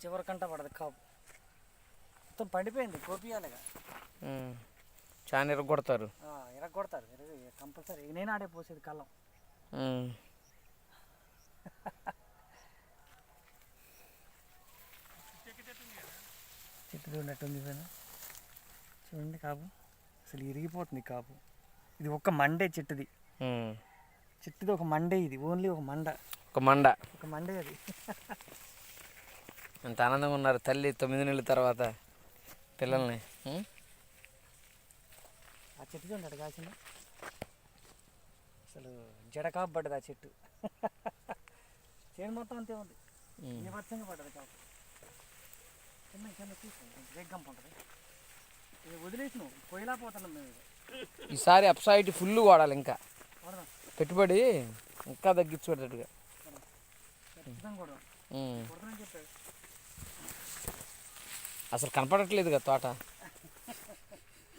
చివరికంట పడదు కాపు మొత్తం పండిపోయింది కోపియాలిగా. చాలా ఇరగొడతారు ఇరగొడతారు కంపల్సరీ. నేను ఆడే పోసేది కళ్ళం. చెట్టు చూడట్టుంది పైన చూడండి కాపు అసలు ఇరిగిపోతుంది కాపు. ఇది ఒక మండే చెట్టుది. చెట్టుది ఒక మండే. ఇది ఓన్లీ ఒక మండే అది. ఎంత ఆనందంగా ఉన్నారు తల్లి 9 నెలల తర్వాత పిల్లల్ని. ఆ చెట్టు చూడండి కాసిన అసలు జడ కాపు పడ్డది ఆ చెట్టు. చేను మొత్తం అంతే ఉంది. ఏ వర్షంగా పడ్డది కాపు. చిన్న చిన్న తీసుకుంటాం వేగంప ఉంటుంది. ఇది వదిలేసినాం పొయ్యిలా పోతున్నాం మేము. ఈసారి అప్సైట్ ఫుల్ వాడాలి. ఇంకా పెట్టుబడి ఇంకా తగ్గించుకోవట్టుగా అసలు కనపడట్లేదు కదా తోట.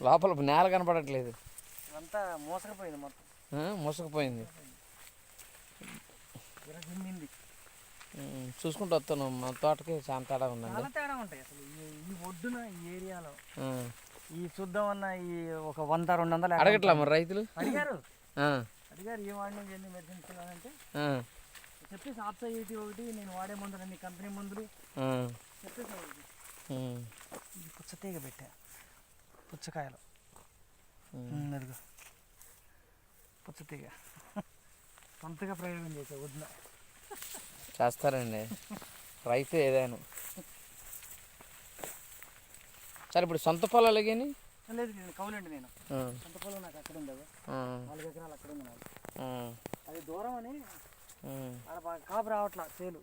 లోపల నేల కనపడట్లేదు. అంతా మోసకపోయింది మొత్తం. మోసకపోయింది. చూసుకుంటూ వస్తాను. మా తోటకి చాలా తేడా ఉందండి. చాలా తేడా ఉంటాయి అసలు ఈ ఒడ్డున ఈ ఏరియాలో. ఈ చూద్దాం అన్న ఈ ఒక 100-200 అడగట్లా మరి రైతులు అడిగారు ఏ వాడిని ఎన్ని మెడిసిన్స్ అంటే చెప్పేసి ఆప్సైటీ ఒకటి నేను వాడే మందులు అన్ని కంపెనీ మందులు చెప్పేసి ఒకటి. పుచ్చతీగ పెట్టా పుచ్చకాయలు. అదిగో పుచ్చతీగ సొంతగా ప్రయోగం చేసా వద్దున. చేస్తారండి రైతు ఏదైనా. సరే ఇప్పుడు సొంత పొలాలు కానీ లేదు నేను కౌలండి. నేను సొంత పొలం నాకు అక్కడ ఉండదు. 4 ఎకరాలు అక్కడ ఉంది నాకు. అది దూరం అని అక్కడ బాగా కాపు రావట్లా చేలు.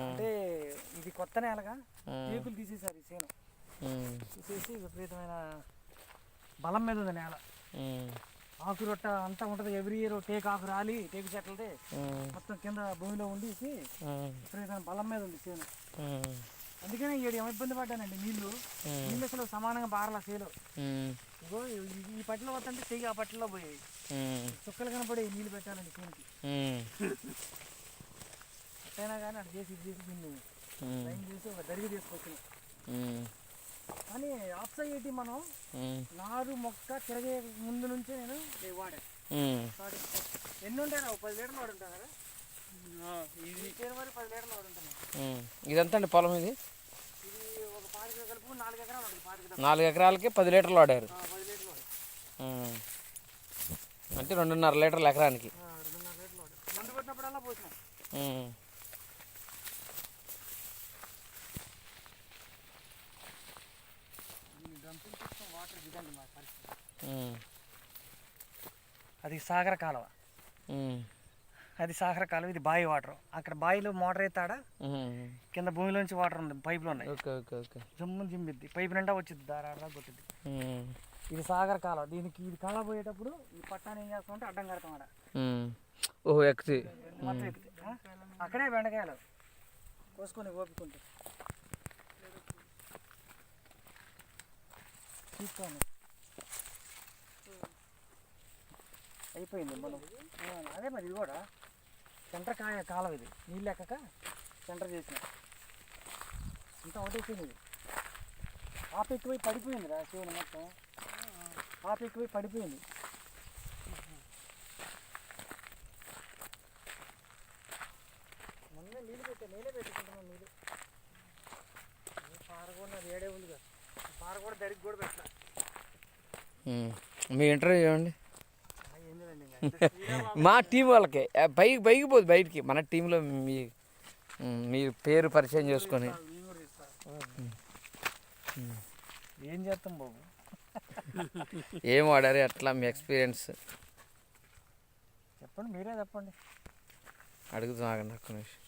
అంటే ఇది కొత్త నేలగా టేకులు తీసేసారు ఈ చేను. తీసేసి విపరీతమైన బలం మీద ఉంది నేల. ఆకు రొట్ట అంతా ఉంటుంది. ఎవ్రీ ఇయర్ టేకు ఆకు రాలి టేకు చెట్లదే మొత్తం కింద భూమిలో ఉండేసి విపరీతమైన బలం మీద ఉంది చేను. అందుకనే ఏం ఇబ్బంది పడ్డానండి. నీళ్ళు అసలు సమానంగా బారలా చేలు. ఇగో ఈ పట్టిలో వస్తుంటే తెగి ఆ పట్టిలో పోయాయి. చుక్కలు కనపడి నీళ్ళు పెట్టాలండి చేనుకి. ఎట్టయినా కానీ అటు చేసి ఇది చేసి దీన్ని లైన్ చేసి ఒక దరిగి తీసుకొచ్చినాం. కానీ ఆప్సైటీ మనం నారు మొక్క తిరగే ముందు నుంచే నేను వాడాను. ఎన్ని ఉంటాయి 10 లీటర్లు వాడుంటాను కదా. ఇది మరి 10 లీటర్లు వాడుంటాను. ఇదంతా అండి పొలం. ఇది ఒక 5 కలుపు 4 ఎకరాలు ఉంటుంది. 4 ఎకరాలకి 10 లీటర్లు వాడారు. 10 లీటర్లు అంటే 2.5 లీటర్లు ఎకరానికి. 2.5 లీటర్లు వాడారు. మందు కొట్టినప్పుడల్లా పోసినాం. అది సాగర కాలువ. ఇది బావి వాటర్. అక్కడ బావిలో మోటార్ ఎత్తాడా కింద భూమిలోంచి వాటర్ ఉంది. పైపులు ఉన్నాయి. జమ్ము జిమ్మిద్ది పైపు నిండా వచ్చింది. దారాడా కొట్టింది. ఇది సాగర కాలువ. దీనికి ఇది కాలువ పోయేటప్పుడు ఈ పట్టాన్ని ఏం చేస్తామంటే అడ్డం కడతాం. ఆడ మొత్తం ఎక్కితే అక్కడే బెండకాయలు కోసుకొని ఓపుకుంటే తీసుకోండి. అయిపోయింది మనం. అదే మరి ఇది కూడా సెంటర్ కాలం. ఇది నీళ్ళు ఎక్కక సెంటర్ చేసిన అంతా ఒకటైపోయింది. ఇది ఆపు ఎక్కువై పడిపోయింది రా చేను మొత్తం. ఆపు ఎక్కువై పడిపోయింది. మొన్న నీళ్ళు నేనే పెట్టుకుంటున్నాను. నీళ్ళు పార కూడా నాది ఏడే ఉందిగా. పార కూడా దరికి కూడా పెట్టా. మీ ఇంటర్వ్యూ చేయండి. మా టీం వాళ్ళకి పైకి పోదు బయటికి. మన టీంలో మీ పేరు పరిచయం చేసుకొని ఏం చేస్తాం బాబు. ఏం వాడారు అట్లా మీ ఎక్స్పీరియన్స్ చెప్పండి. మీరే చెప్పండి. అడుగుతాం. ఆగండి ఒక్క నిమిషం.